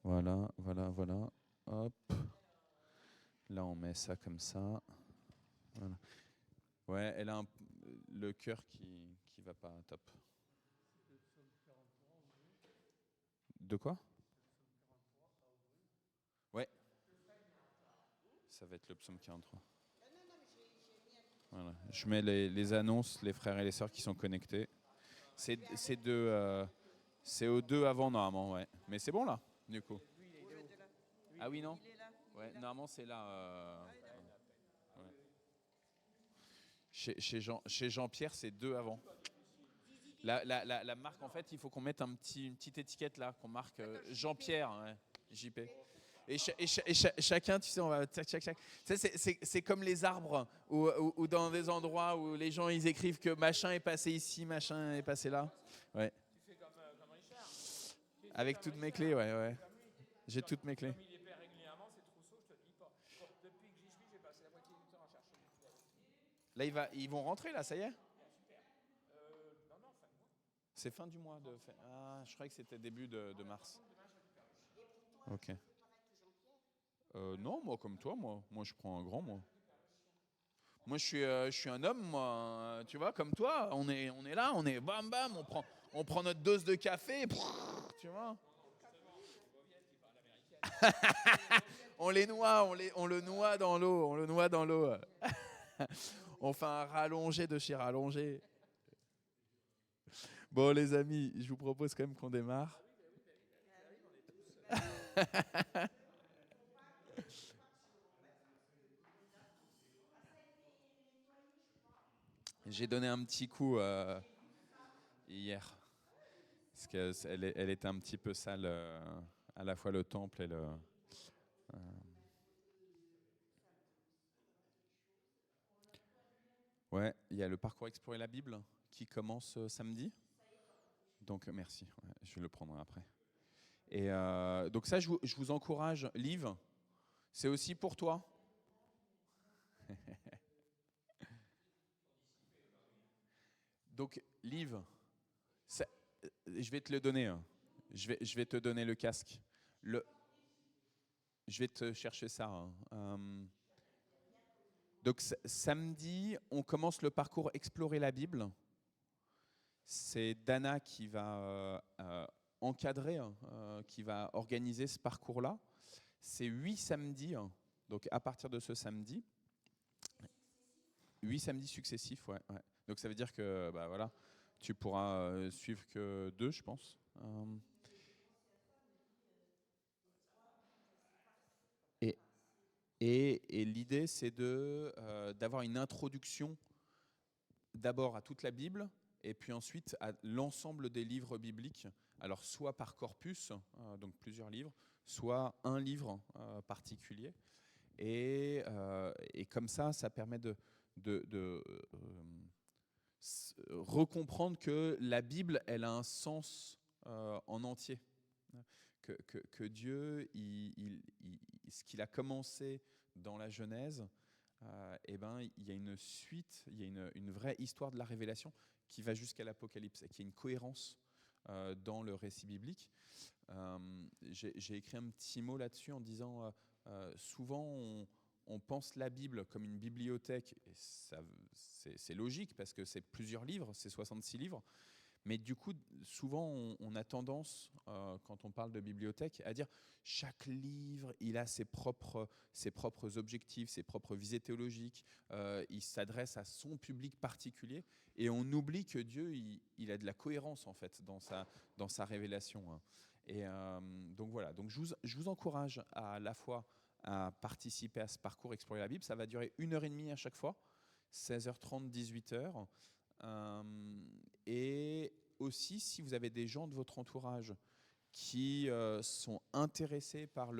Voilà, voilà, voilà. Hop. Là, on met ça comme ça. Voilà. Ouais, elle a le cœur qui va pas top. De quoi? Ouais, ça va être le psaume 43. Voilà. Je mets les annonces, les frères et les sœurs qui sont connectés. C'est c'est aux deux avant normalement, ouais. Mais c'est bon là, du coup. Ah oui, non? Ouais, normalement c'est là. Ouais. Chez Jean-Pierre, c'est deux avant. La marque, en fait, il faut qu'on mette une petite étiquette là, qu'on marque Jean-Pierre, ouais, JP. Chacun, tu sais, on va tac, tac, tac. Tu sais, c'est comme les arbres, ou dans des endroits où les gens ils écrivent que machin est passé ici, machin est passé là. Ouais. Avec toutes mes clés, ouais, ouais. J'ai toutes mes clés. Là, ils vont rentrer, là, ça y est? C'est fin du mois de. Ah, je croyais que c'était début de mars. Ok. Non, moi, comme toi, moi, je prends un grand, moi. Moi, je suis un homme, moi. Tu vois, comme toi, on est là, on est bam bam, on prend notre dose de café, tu vois. On les noie, on le noie dans l'eau, on le noie dans l'eau. On fait un rallongé de chez rallongé. Bon, les amis, je vous propose quand même qu'on démarre. J'ai donné un petit coup hier, parce qu'elle était un petit peu sale, à la fois le temple et le. Ouais, il y a le parcours Explorer la Bible qui commence samedi. Donc merci, ouais, je vais le prendre après. Et donc ça, je vous encourage. Liv, c'est aussi pour toi. Donc Liv, ça- je vais te le donner, hein. Je vais te donner le casque. Le, je vais te chercher ça, hein. Donc samedi, on commence le parcours Explorer la Bible. C'est Dana qui va encadrer, hein, qui va organiser ce parcours-là. C'est 8 samedis, hein. Donc à partir de ce samedi, 8 samedis successifs, ouais, ouais. Donc ça veut dire que bah, voilà, tu pourras suivre que deux, je pense. Et, et l'idée, c'est d'avoir une introduction d'abord à toute la Bible et puis ensuite à l'ensemble des livres bibliques. Alors soit par corpus, donc plusieurs livres, soit un livre particulier. Et comme ça permet recomprendre que la Bible, elle a un sens en entier. Que Dieu, ce qu'il a commencé dans la Genèse, eh ben, il y a une suite, il y a une vraie histoire de la révélation qui va jusqu'à l'Apocalypse et qui a une cohérence dans le récit biblique. J'ai écrit un petit mot là-dessus en disant souvent on pense la Bible comme une bibliothèque, et c'est logique parce que c'est plusieurs livres, c'est 66 livres, mais du coup, souvent, on a tendance, quand on parle de bibliothèque, à dire chaque livre, il a ses propres objectifs, ses propres visées théologiques, il s'adresse à son public particulier, et on oublie que Dieu, il a de la cohérence, en fait, dans sa révélation, hein. Et donc voilà, donc je vous encourage à la fois à participer à ce parcours Explorer la Bible. Ça va durer 1 heure et demie à chaque fois, 16h30, 18h. Et aussi, si vous avez des gens de votre entourage qui sont intéressés par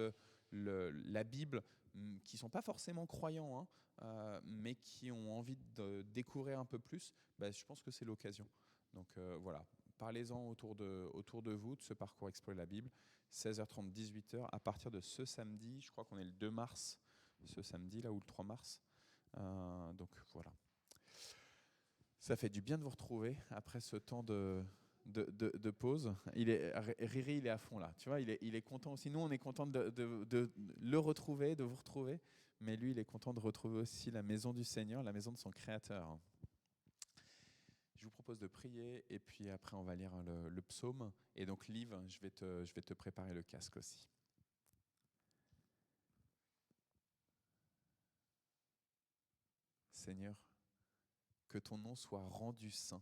la Bible, qui ne sont pas forcément croyants, hein, mais qui ont envie de découvrir un peu plus, bah, je pense que c'est l'occasion. Donc voilà, parlez-en autour de vous, de ce parcours Explorer la Bible, 16h30, 18h, à partir de ce samedi, je crois qu'on est le 2 mars, ce samedi, là, ou le 3 mars. Donc voilà. Ça fait du bien de vous retrouver après ce temps de pause. Riri, il est à fond là. Tu vois, il est content aussi. Nous, on est content de le retrouver, de vous retrouver. Mais lui, il est content de retrouver aussi la maison du Seigneur, la maison de son Créateur. Je vous propose de prier et puis après, on va lire le psaume. Et donc, Liv, je vais te préparer le casque aussi. Seigneur, que ton nom soit rendu saint.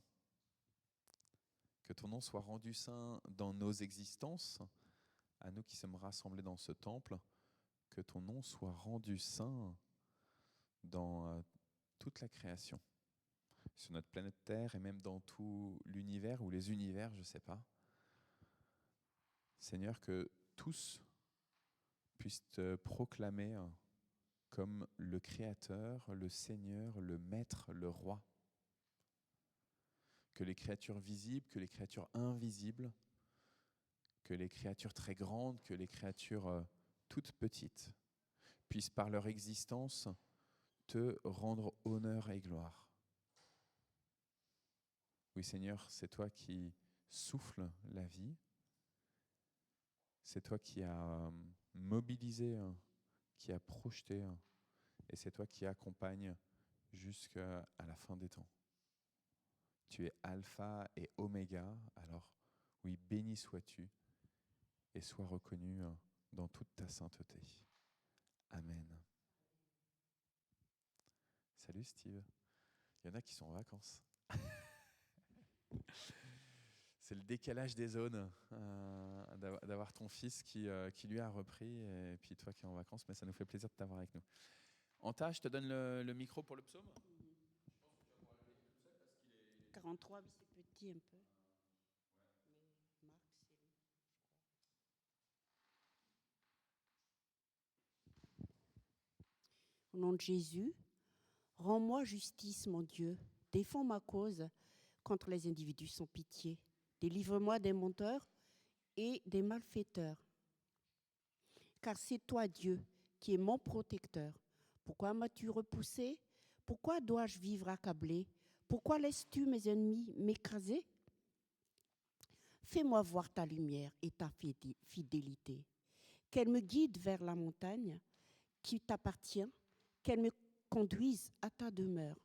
Que ton nom soit rendu saint dans nos existences, à nous qui sommes rassemblés dans ce temple. Que ton nom soit rendu saint dans toute la création, sur notre planète Terre et même dans tout l'univers ou les univers, je ne sais pas. Seigneur, que tous puissent te proclamer comme le Créateur, le Seigneur, le Maître, le Roi. Que les créatures visibles, que les créatures invisibles, que les créatures très grandes, que les créatures toutes petites puissent par leur existence te rendre honneur et gloire. Oui Seigneur, c'est toi qui souffles la vie, c'est toi qui as mobilisé, qui as projeté, et c'est toi qui accompagnes jusqu'à la fin des temps. Tu es alpha et oméga, alors oui, béni sois-tu et sois reconnu dans toute ta sainteté. Amen. Salut Steve. Il y en a qui sont en vacances. C'est le décalage des zones d'avoir ton fils qui lui a repris et puis toi qui es en vacances, mais ça nous fait plaisir de t'avoir avec nous. Anta, je te donne le micro pour le psaume. Je pense que tu vas pouvoir le lire toute seule parce qu'il est... 43, c'est petit un peu. Mais Marc, c'est lui, je crois. Au nom de Jésus, rends-moi justice, mon Dieu. Défends ma cause contre les individus sans pitié. Délivre-moi des menteurs et des malfaiteurs. Car c'est toi, Dieu, qui es mon protecteur. Pourquoi m'as-tu repoussé? Pourquoi dois-je vivre accablé? Pourquoi laisses-tu mes ennemis m'écraser? Fais-moi voir ta lumière et ta fidélité. Qu'elle me guide vers la montagne qui t'appartient, qu'elle me conduise à ta demeure.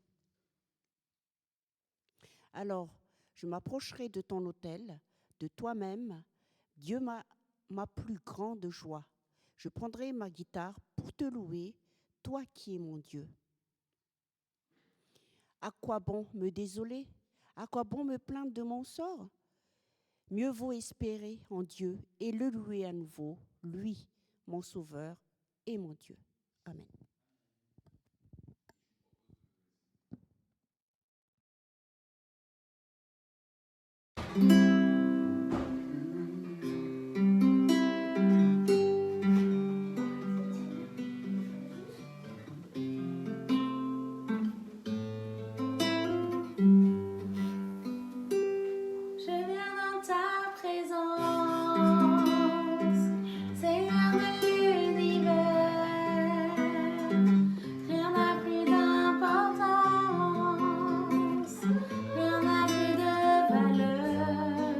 Alors, je m'approcherai de ton autel, de toi-même, Dieu ma plus grande joie. Je prendrai ma guitare pour te louer, toi qui es mon Dieu. À quoi bon me désoler? À quoi bon me plaindre de mon sort? Mieux vaut espérer en Dieu et le louer à nouveau, lui, mon Sauveur et mon Dieu. Amen. Rien n'a plus de valeur.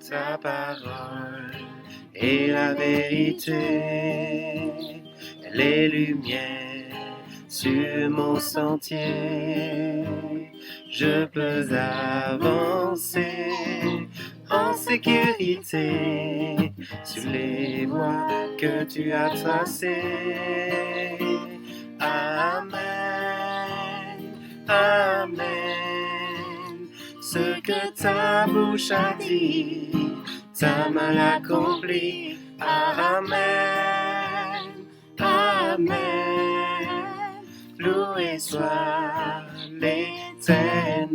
Ta parole est la vérité, les lumières sur mon sentier. Je peux avancer en sécurité sur les voies que tu as tracées. Amen, amen. Ce que ta bouche a dit, ta main l'accomplit. Amen, amen. Loué soit l'Éternel.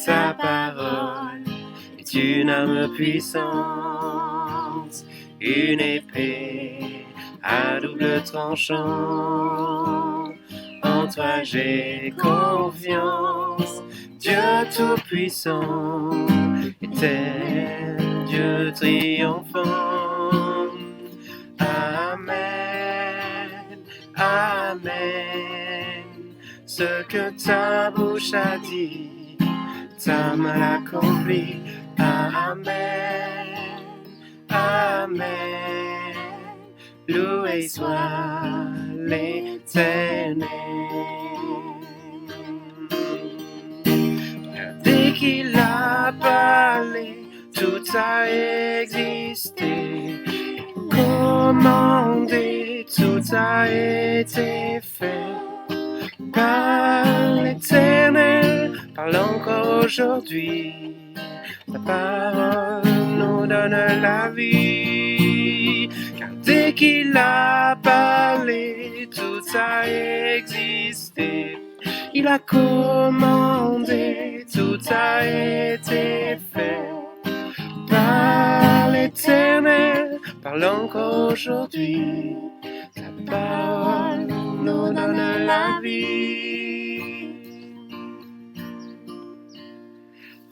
Ta parole est une arme puissante, une épée à double tranchant. En toi j'ai confiance, Dieu tout-puissant, éternel Dieu triomphant. Amen, amen. Ce que ta bouche a dit, ta main l'accomplit. Amen, amen. Loué soit l'Éternel. Dès qu'il a parlé, tout a existé. Commandé, tout a été fait. Par l'Éternel, parle encore aujourd'hui. Ta parole nous donne la vie. Car dès qu'il a parlé, tout a existé. Il a commandé, tout a été fait. Par l'Éternel, parle encore aujourd'hui. Ta parole nous donne la vie.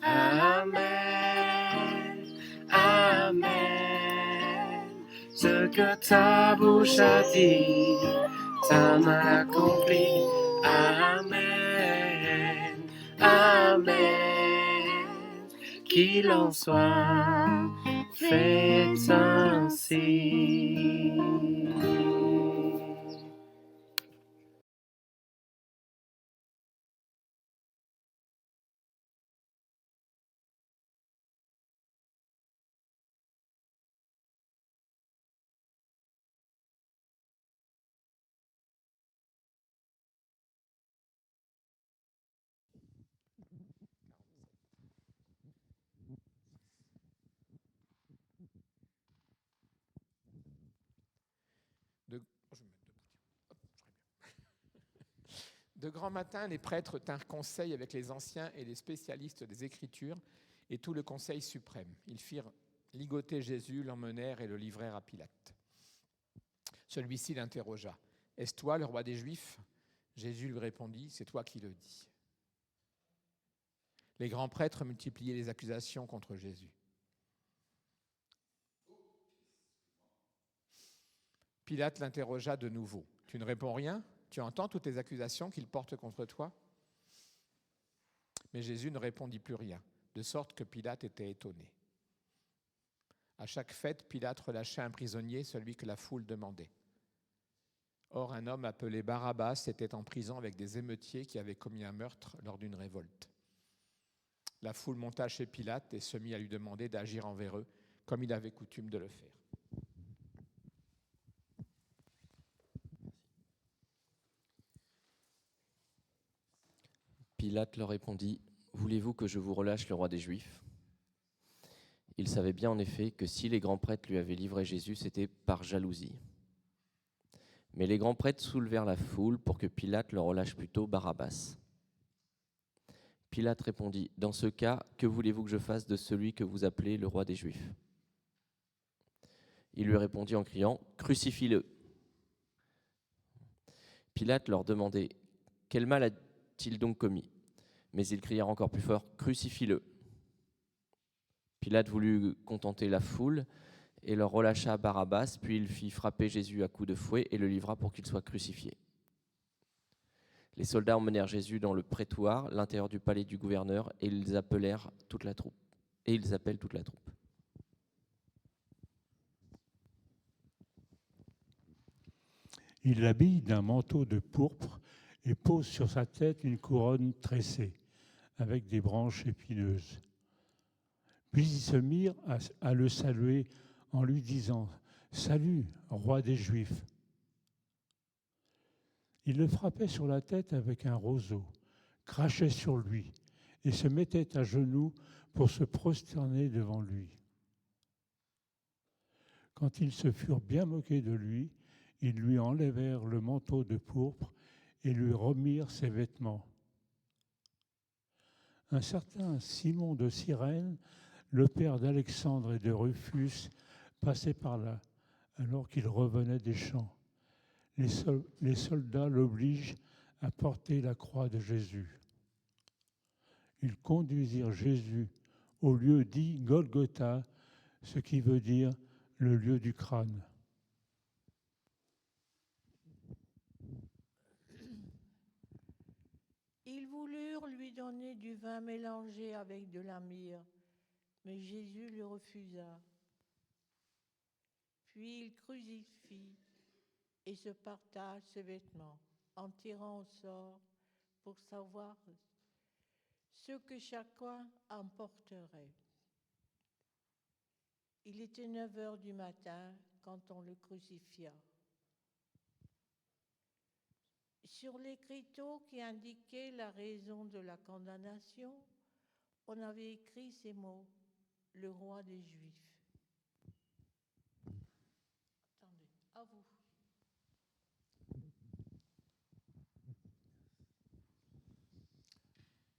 Amen, amen. Ce que ta bouche a dit, ta main accomplit. Amen, amen. Qu'il en soit fait ainsi. De grand matin, les prêtres tinrent conseil avec les anciens et les spécialistes des Écritures et tout le conseil suprême. Ils firent ligoter Jésus, l'emmenèrent et le livrèrent à Pilate. Celui-ci l'interrogea. « Est-ce toi le roi des Juifs ?» Jésus lui répondit « C'est toi qui le dis. » Les grands prêtres multipliaient les accusations contre Jésus. Pilate l'interrogea de nouveau. « Tu ne réponds rien ? Tu entends toutes les accusations qu'il porte contre toi ?» Mais Jésus ne répondit plus rien, de sorte que Pilate était étonné. À chaque fête, Pilate relâchait un prisonnier, celui que la foule demandait. Or, un homme appelé Barabbas était en prison avec des émeutiers qui avaient commis un meurtre lors d'une révolte. La foule monta chez Pilate et se mit à lui demander d'agir envers eux, comme il avait coutume de le faire. Pilate leur répondit : « Voulez-vous que je vous relâche le roi des Juifs ?» Il savait bien en effet que si les grands prêtres lui avaient livré Jésus, c'était par jalousie. Mais les grands prêtres soulevèrent la foule pour que Pilate leur relâche plutôt Barabbas. Pilate répondit : « Dans ce cas, que voulez-vous que je fasse de celui que vous appelez le roi des Juifs ?» Il lui répondit en criant : « Crucifie-le !» Pilate leur demandait : « Quel mal a-t-il donc commis ?» Mais ils crièrent encore plus fort : « Crucifie-le !» Pilate voulut contenter la foule et leur relâcha Barabbas, puis il fit frapper Jésus à coups de fouet et le livra pour qu'il soit crucifié. Les soldats emmenèrent Jésus dans le prétoire, l'intérieur du palais du gouverneur, et ils appellent toute la troupe. Il l'habille d'un manteau de pourpre et pose sur sa tête une couronne tressée, avec des branches épineuses. Puis ils se mirent à le saluer en lui disant : « Salut, roi des Juifs !» Ils le frappaient sur la tête avec un roseau, crachaient sur lui et se mettaient à genoux pour se prosterner devant lui. Quand ils se furent bien moqués de lui, ils lui enlevèrent le manteau de pourpre et lui remirent ses vêtements. Un certain Simon de Cyrène, le père d'Alexandre et de Rufus, passait par là, alors qu'il revenait des champs. Les soldats l'obligent à porter la croix de Jésus. Ils conduisirent Jésus au lieu dit Golgotha, ce qui veut dire le lieu du crâne. Ils voulurent lui donner du vin mélangé avec de la myrrhe, mais Jésus le refusa. Puis il crucifie et se partage ses vêtements en tirant au sort pour savoir ce que chacun emporterait. Il était 9h du matin quand on le crucifia. Sur l'écriteau qui indiquait la raison de la condamnation, on avait écrit ces mots : « Le roi des Juifs ». Attendez, à vous.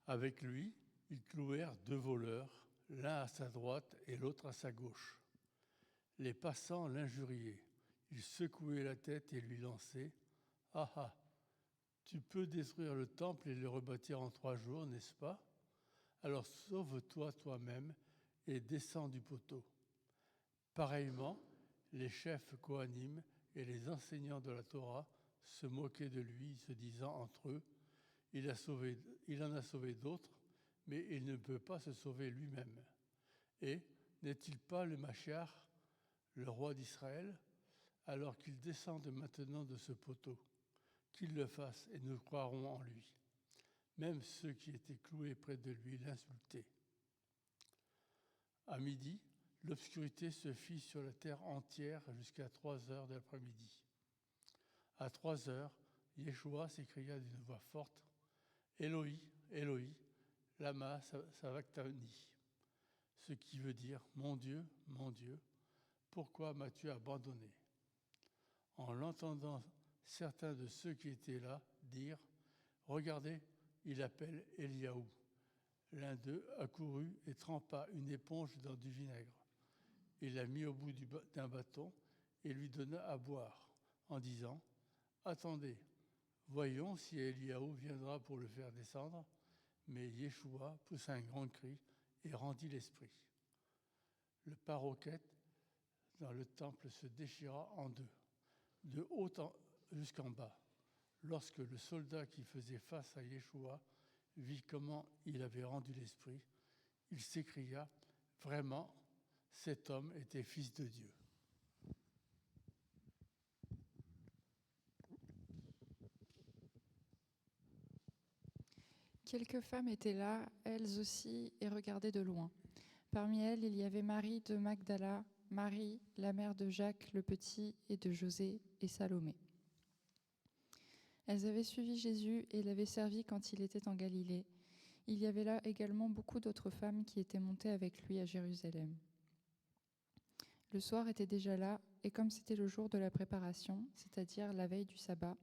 Avec lui, ils clouèrent 2 voleurs, l'un à sa droite et l'autre à sa gauche. Les passants l'injuriaient. Ils secouaient la tête et lui lançaient : « Ah ah, tu peux détruire le temple et le rebâtir en 3 jours, n'est-ce pas ? Alors sauve-toi toi-même et descends du poteau. » Pareillement, les chefs coanimes et les enseignants de la Torah se moquaient de lui, se disant entre eux : « Il en a sauvé d'autres, mais il ne peut pas se sauver lui-même. Et n'est-il pas le Machiach, le roi d'Israël ? Alors qu'il descende maintenant de ce poteau, qu'il le fasse et nous croirons en lui. » Même ceux qui étaient cloués près de lui l'insultaient. À midi, l'obscurité se fit sur la terre entière jusqu'à 3h de l'après-midi. À 3h, Yeshua s'écria d'une voix forte : « Éloi, Éloi, lama sabachthani » ce qui veut dire : « Mon Dieu, pourquoi m'as-tu abandonné ?» En l'entendant, certains de ceux qui étaient là dirent : « Regardez, il appelle Eliaou. » L'un d'eux accourut et trempa une éponge dans du vinaigre. Il la mit au bout d'un bâton et lui donna à boire, en disant : « Attendez, voyons si Eliaou viendra pour le faire descendre. » Mais Yeshua poussa un grand cri et rendit l'esprit. Le paroquet dans le temple se déchira en 2. de jusqu'en bas. Lorsque le soldat qui faisait face à Yeshua vit comment il avait rendu l'esprit, il s'écria, « Vraiment, cet homme était fils de Dieu. » Quelques femmes étaient là, elles aussi, et regardaient de loin. Parmi elles, il y avait Marie de Magdala, Marie, la mère de Jacques le Petit et de José, et Salomé. Elles avaient suivi Jésus et l'avaient servi quand il était en Galilée. Il y avait là également beaucoup d'autres femmes qui étaient montées avec lui à Jérusalem. Le soir était déjà là, et comme c'était le jour de la préparation, c'est-à-dire la veille du sabbat,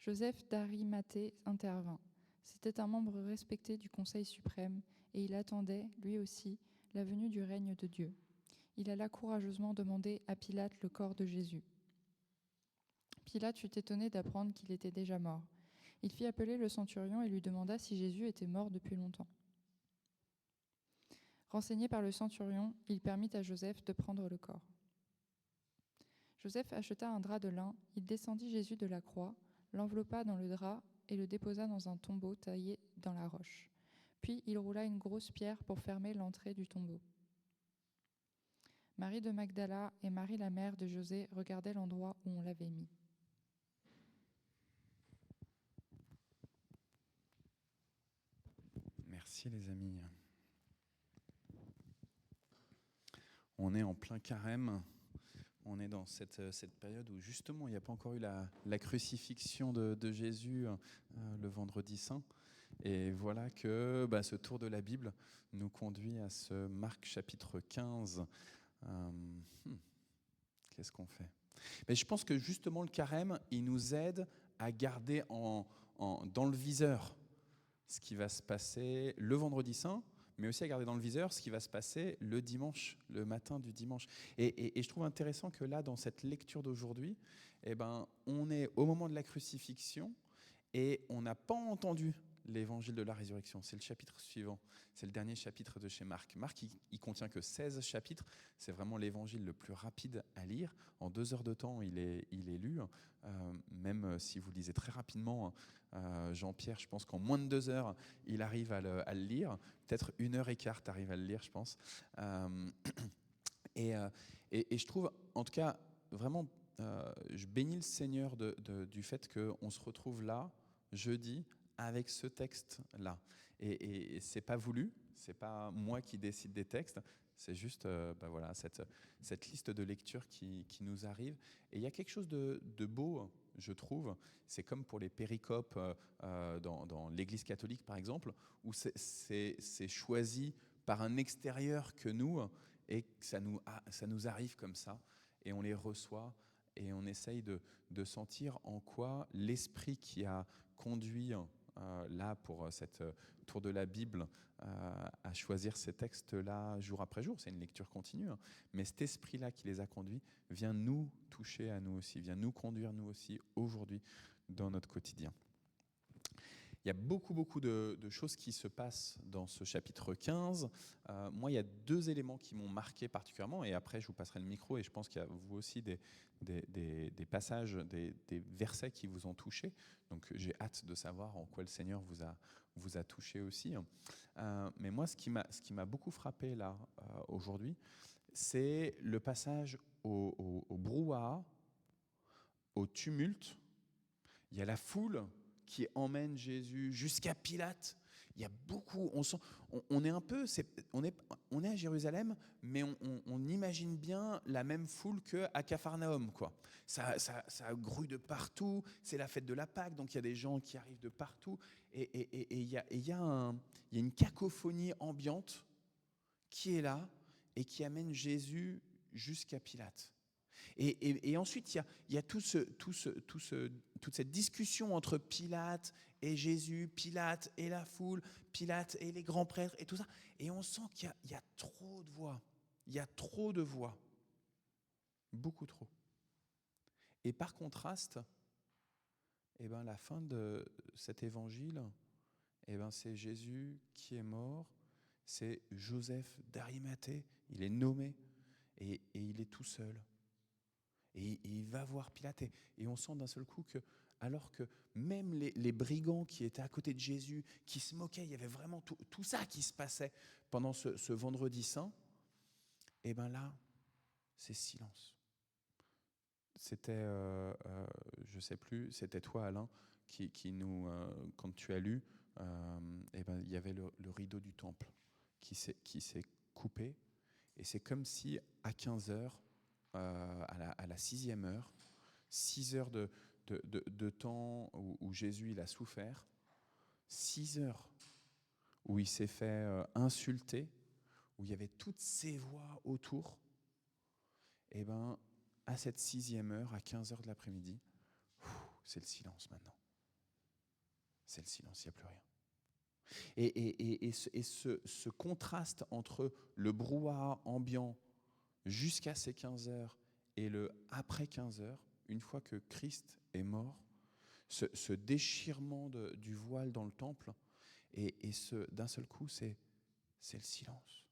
Joseph d'Arimathée intervint. C'était un membre respecté du Conseil suprême, et il attendait, lui aussi, la venue du règne de Dieu. Il alla courageusement demander à Pilate le corps de Jésus. Pilate fut étonné d'apprendre qu'il était déjà mort. Il fit appeler le centurion et lui demanda si Jésus était mort depuis longtemps. Renseigné par le centurion, il permit à Joseph de prendre le corps. Joseph acheta un drap de lin, il descendit Jésus de la croix, l'enveloppa dans le drap et le déposa dans un tombeau taillé dans la roche. Puis il roula une grosse pierre pour fermer l'entrée du tombeau. Marie de Magdala et Marie la mère de José regardaient l'endroit où on l'avait mis. Merci les amis. On est en plein carême. On est dans cette période où justement il n'y a pas encore eu la crucifixion de Jésus le vendredi saint. Et voilà que ce tour de la Bible nous conduit à ce Marc chapitre 15. Qu'est-ce qu'on fait ? Mais je pense que justement le carême, il nous aide à garder dans le viseur ce qui va se passer le vendredi saint, mais aussi à garder dans le viseur ce qui va se passer le dimanche, le matin du dimanche. Et je trouve intéressant que là, dans cette lecture d'aujourd'hui, on est au moment de la crucifixion et on n'a pas entendu l'évangile de la résurrection. C'est le chapitre suivant. C'est le dernier chapitre de chez Marc. Marc, il contient que 16 chapitres. C'est vraiment l'évangile le plus rapide à lire. En 2 heures de temps, il est lu. Même si vous lisez très rapidement, Jean-Pierre, je pense qu'en moins de 2 heures, il arrive à le lire. Peut-être 1h15, tu arrives à le lire, je pense. Et je trouve, en tout cas, vraiment, je bénis le Seigneur du fait qu'on se retrouve là, jeudi, avec ce texte-là. Et c'est pas voulu, c'est pas moi qui décide des textes, c'est juste voilà, cette liste de lectures qui nous arrive. Et il y a quelque chose de beau, je trouve, c'est comme pour les péricopes dans l'Église catholique, par exemple, où c'est choisi par un extérieur que nous, et que ça nous arrive comme ça, et on les reçoit, et on essaye de sentir en quoi l'esprit qui a conduit là pour cette tour de la Bible à choisir ces textes-là jour après jour, c'est une lecture continue, mais cet esprit-là qui les a conduits vient nous toucher à nous aussi, vient nous conduire nous aussi aujourd'hui dans notre quotidien. Il y a beaucoup de choses qui se passent dans ce chapitre 15. Moi, il y a 2 éléments qui m'ont marqué particulièrement, et après je vous passerai le micro, et je pense qu'il y a vous aussi des passages, des versets qui vous ont touché. Donc j'ai hâte de savoir en quoi le Seigneur vous a touché aussi. Mais moi, ce qui m'a beaucoup frappé là aujourd'hui, c'est le passage au brouhaha, au tumulte. Il y a la foule qui emmène Jésus jusqu'à Pilate. Il y a beaucoup, on est un peu, on est à Jérusalem, mais on imagine bien la même foule qu'à Capharnaüm, quoi. Ça grouille de partout, c'est la fête de la Pâque, donc il y a des gens qui arrivent de partout, et il y a une cacophonie ambiante qui est là et qui amène Jésus jusqu'à Pilate. Et ensuite, il y a toute cette discussion entre Pilate et Jésus, Pilate et la foule, Pilate et les grands prêtres et tout ça. Et on sent qu'il y a trop de voix. Il y a trop de voix. Beaucoup trop. Et par contraste, la fin de cet évangile, c'est Jésus qui est mort. C'est Joseph d'Arimathée. Il est nommé et il est tout seul. Et il va voir Pilate et on sent d'un seul coup que, alors que même les brigands qui étaient à côté de Jésus, qui se moquaient, il y avait vraiment tout ça qui se passait pendant ce vendredi saint, et bien là, c'est silence. C'était, je ne sais plus, c'était toi Alain, qui nous, quand tu as lu, et ben, il y avait le rideau du temple qui s'est coupé, et c'est comme si à 15 heures, à la 6e heure, 6 heures de temps où Jésus il a souffert, 6 heures où il s'est fait insulter, où il y avait toutes ces voix autour, et ben à cette 6e heure, à 15 heures de l'après-midi, c'est le silence maintenant. C'est le silence, il n'y a plus rien. Et ce contraste entre le brouhaha ambiant jusqu'à ces 15 heures et le après 15 heures, une fois que Christ est mort, ce déchirement du voile dans le temple, et d'un seul coup, c'est le silence.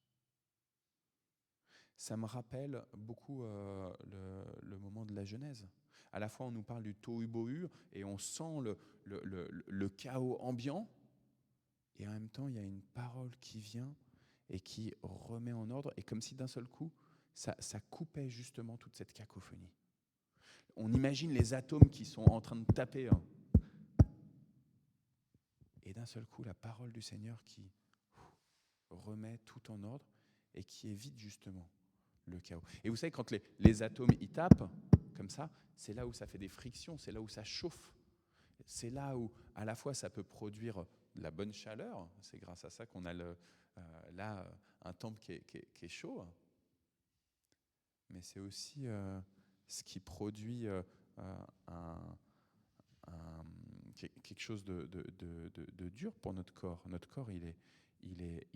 Ça me rappelle beaucoup le moment de la Genèse. À la fois, on nous parle du tohu-bohu et on sent le chaos ambiant, et en même temps, il y a une parole qui vient et qui remet en ordre, et comme si d'un seul coup, ça coupait justement toute cette cacophonie. On imagine les atomes qui sont en train de taper, hein. Et d'un seul coup, la parole du Seigneur qui remet tout en ordre et qui évite justement le chaos. Et vous savez, quand les atomes y tapent, comme ça, c'est là où ça fait des frictions, c'est là où ça chauffe. C'est là où, à la fois, ça peut produire de la bonne chaleur. C'est grâce à ça qu'on a là un temple qui est chaud. Mais c'est aussi ce qui produit quelque chose de dur pour notre corps. Notre corps, il est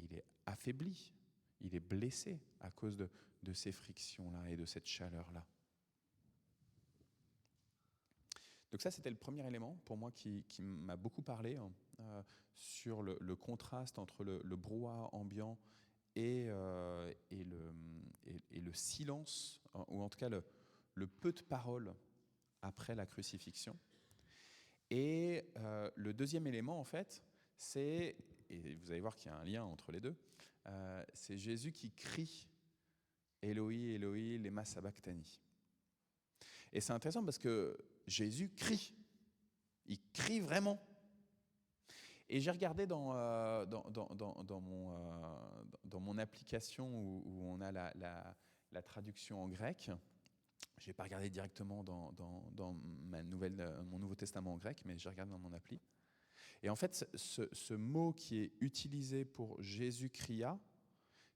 affaibli, il est blessé à cause de ces frictions-là et de cette chaleur-là. Donc ça, c'était le premier élément pour moi qui m'a beaucoup parlé, sur le contraste entre le brouhaha ambiant et le silence, ou en tout cas le peu de paroles après la crucifixion. Et le deuxième élément, en fait, c'est, et vous allez voir qu'il y a un lien entre les deux, c'est Jésus qui crie « Eloi, Eloi, lema sabachthani ». Et c'est intéressant parce que Jésus crie. Il crie vraiment. Et j'ai regardé dans mon application où on a la traduction en grec. Je n'ai pas regardé directement dans mon Nouveau Testament en grec, mais j'ai regardé dans mon appli. Et en fait, ce mot qui est utilisé pour Jésus cria,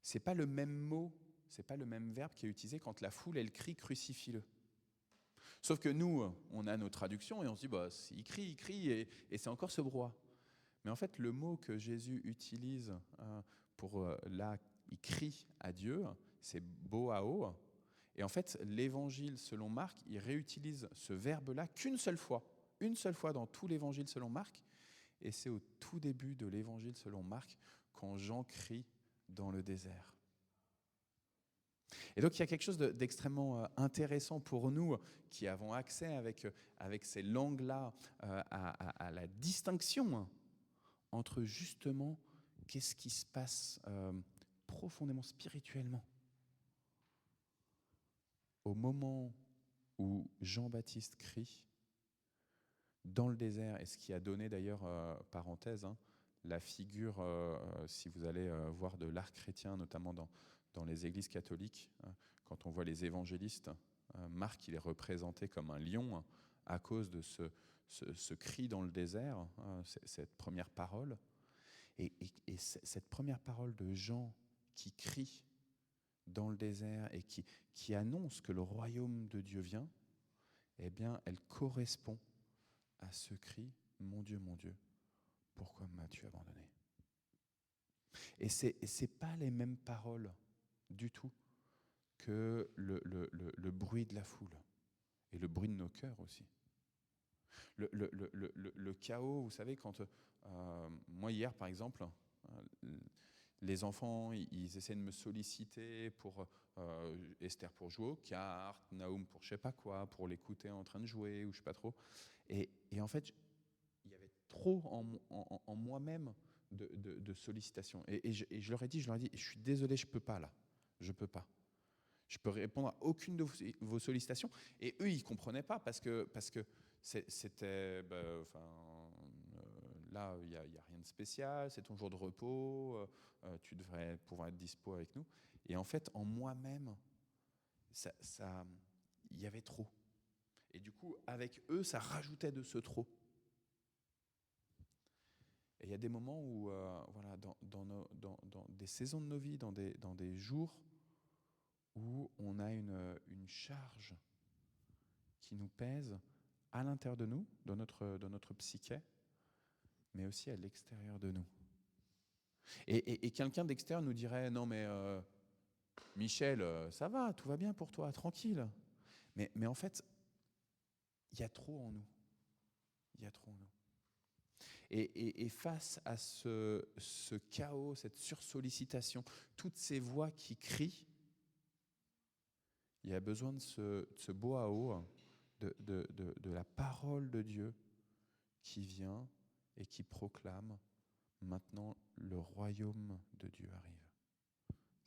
ce n'est pas le même mot, ce n'est pas le même verbe qui est utilisé quand la foule, elle crie « crucifie-le ». Sauf que nous, on a nos traductions et on se dit, bah, il crie, et c'est encore ce brouhaha. Mais en fait, le mot que Jésus utilise pour là, il crie à Dieu, c'est boao. Et en fait, l'évangile selon Marc, il réutilise ce verbe-là qu'une seule fois dans tout l'évangile selon Marc. Et c'est au tout début de l'évangile selon Marc, quand Jean crie dans le désert. Et donc il y a quelque chose d'extrêmement intéressant pour nous qui avons accès avec ces langues-là à la distinction entre justement qu'est-ce qui se passe profondément spirituellement au moment où Jean-Baptiste crie dans le désert, et ce qui a donné d'ailleurs, parenthèse, la figure, si vous allez voir de l'art chrétien, notamment dans les églises catholiques, quand on voit les évangélistes, Marc, il est représenté comme un lion à cause de ce cri dans le désert, cette première parole. Et cette première parole de Jean qui crie dans le désert et qui annonce que le royaume de Dieu vient, eh bien, elle correspond à ce cri « Mon Dieu, pourquoi m'as-tu abandonné ?» Et c'est pas les mêmes paroles du tout que le bruit de la foule et le bruit de nos cœurs aussi. Le chaos, vous savez, quand moi hier par exemple, Les enfants, ils essaient de me solliciter pour Esther pour jouer aux cartes, Naoum pour je sais pas quoi, pour l'écouter en train de jouer ou je sais pas trop. Et en fait, il y avait trop en moi-même de sollicitations. Et je leur ai dit, je suis désolé, je peux pas là, je peux pas. Je peux répondre à aucune de vos sollicitations. Et eux, ils comprenaient pas parce que c'était, là, il y a rien de spécial, c'est ton jour de repos, tu devrais pouvoir être dispo avec nous. Et en fait, en moi-même, il y avait trop. Et du coup, avec eux, ça rajoutait de ce trop. Et il y a des moments où, voilà, dans des saisons de nos vies, dans des jours où on a une charge qui nous pèse à l'intérieur de nous, dans notre psyché, mais aussi à l'extérieur de nous. Et quelqu'un d'extérieur nous dirait « Non mais Michel, ça va, tout va bien pour toi, tranquille. » Mais en fait, il y a trop en nous. Il y a trop en nous. Et face à ce chaos, cette sursollicitation, toutes ces voix qui crient, il y a besoin de ce boao, de la parole de Dieu qui vient et qui proclame « Maintenant, le royaume de Dieu arrive ».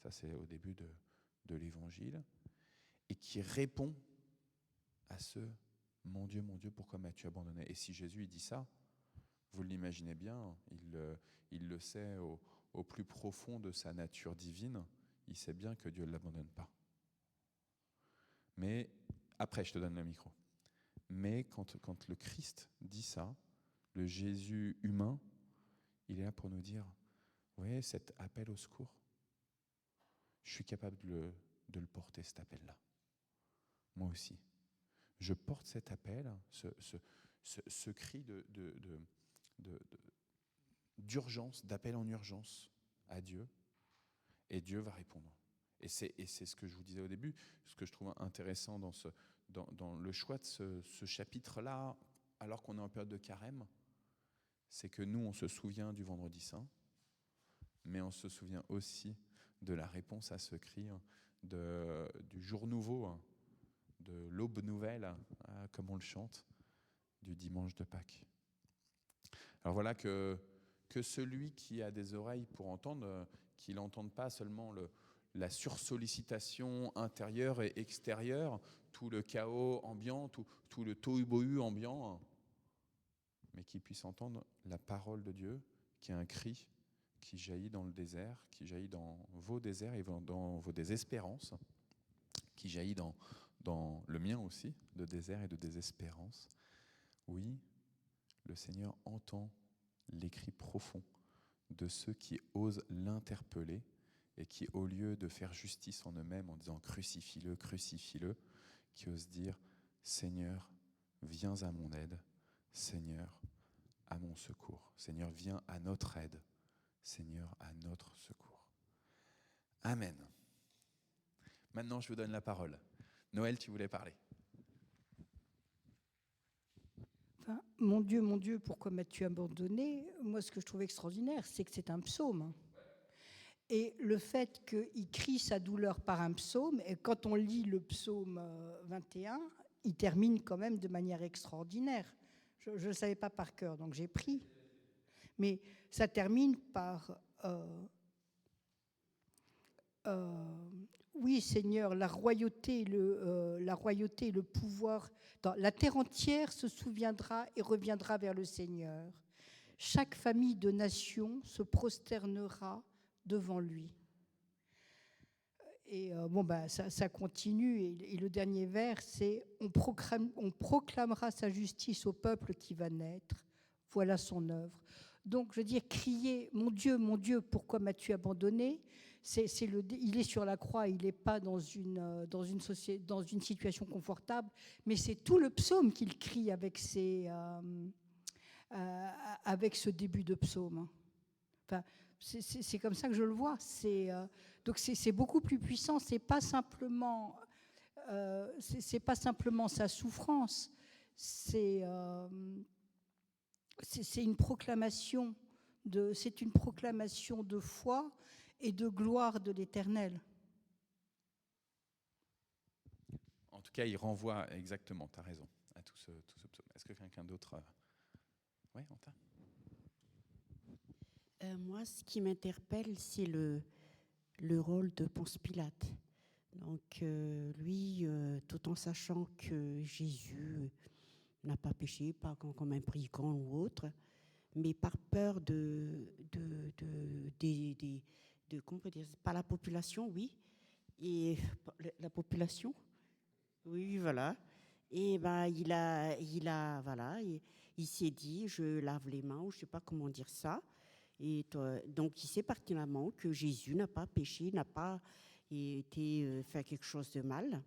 Ça, c'est au début de l'Évangile. Et qui répond à ce « Mon Dieu, pourquoi m'as-tu abandonné ?» Et si Jésus il dit ça, vous l'imaginez bien, il le sait au plus profond de sa nature divine, il sait bien que Dieu ne l'abandonne pas. Mais, après je te donne le micro, mais quand le Christ dit ça, le Jésus humain, il est là pour nous dire, vous voyez, cet appel au secours, je suis capable de le porter, cet appel-là. Moi aussi. Je porte cet appel, ce cri d'urgence, d'appel en urgence à Dieu, et Dieu va répondre. Et c'est ce que je vous disais au début, ce que je trouve intéressant dans le choix de ce chapitre-là, alors qu'on est en période de carême, c'est que nous, on se souvient du vendredi saint, mais on se souvient aussi de la réponse à ce cri, du jour nouveau, de l'aube nouvelle, comme on le chante, du dimanche de Pâques. Alors voilà que celui qui a des oreilles pour entendre, qu'il n'entende pas seulement la sursollicitation intérieure et extérieure, tout le chaos ambiant, tout le tohu-bohu ambiant, mais qu'il puisse entendre la parole de Dieu, qui est un cri qui jaillit dans le désert, qui jaillit dans vos déserts et dans vos désespérances, qui jaillit dans le mien aussi, de désert et de désespérance. Oui, le Seigneur entend les cris profonds de ceux qui osent l'interpeller et qui, au lieu de faire justice en eux-mêmes en disant « crucifie-le, crucifie-le », qui osent dire « Seigneur, viens à mon aide, Seigneur, à mon secours, Seigneur, viens à notre aide, Seigneur, à notre secours. » Amen. Maintenant, je vous donne la parole. Noël, tu voulais parler. Enfin, mon Dieu, pourquoi m'as-tu abandonné ? Moi, ce que je trouve extraordinaire, c'est que c'est un psaume. Et le fait qu'il crie sa douleur par un psaume, et quand on lit le psaume 21, il termine quand même de manière extraordinaire. Je ne le savais pas par cœur, donc j'ai pris. Mais ça termine par oui, Seigneur, la royauté, le pouvoir. La terre entière se souviendra et reviendra vers le Seigneur. Chaque famille de nation se prosternera devant lui. Et ça continue. Et le dernier vers, c'est on proclamera sa justice au peuple qui va naître. Voilà son œuvre. Donc, je veux dire, crier mon Dieu, pourquoi m'as-tu abandonné ? Il est sur la croix, il n'est pas dans une situation confortable, mais c'est tout le psaume qu'il crie avec ce début de psaume. Enfin, c'est comme ça que je le vois. Donc c'est beaucoup plus puissant. C'est pas simplement sa souffrance. C'est une proclamation de foi et de gloire de l'Éternel. En tout cas, il renvoie exactement, tu as raison, à tout ce psaume. Est-ce que quelqu'un d'autre... Oui, Anta. Moi, ce qui m'interpelle, c'est le rôle de Ponce Pilate. Donc, lui, tout en sachant que Jésus n'a pas péché, pas comme un brigand ou autre, mais par peur comment on peut dire, pas la population, oui, et la population, oui, voilà. Et ben, voilà, il s'est dit, je lave les mains, ou je sais pas comment dire ça. Et donc, il sait pertinemment que Jésus n'a pas péché, n'a pas été fait quelque chose de mal.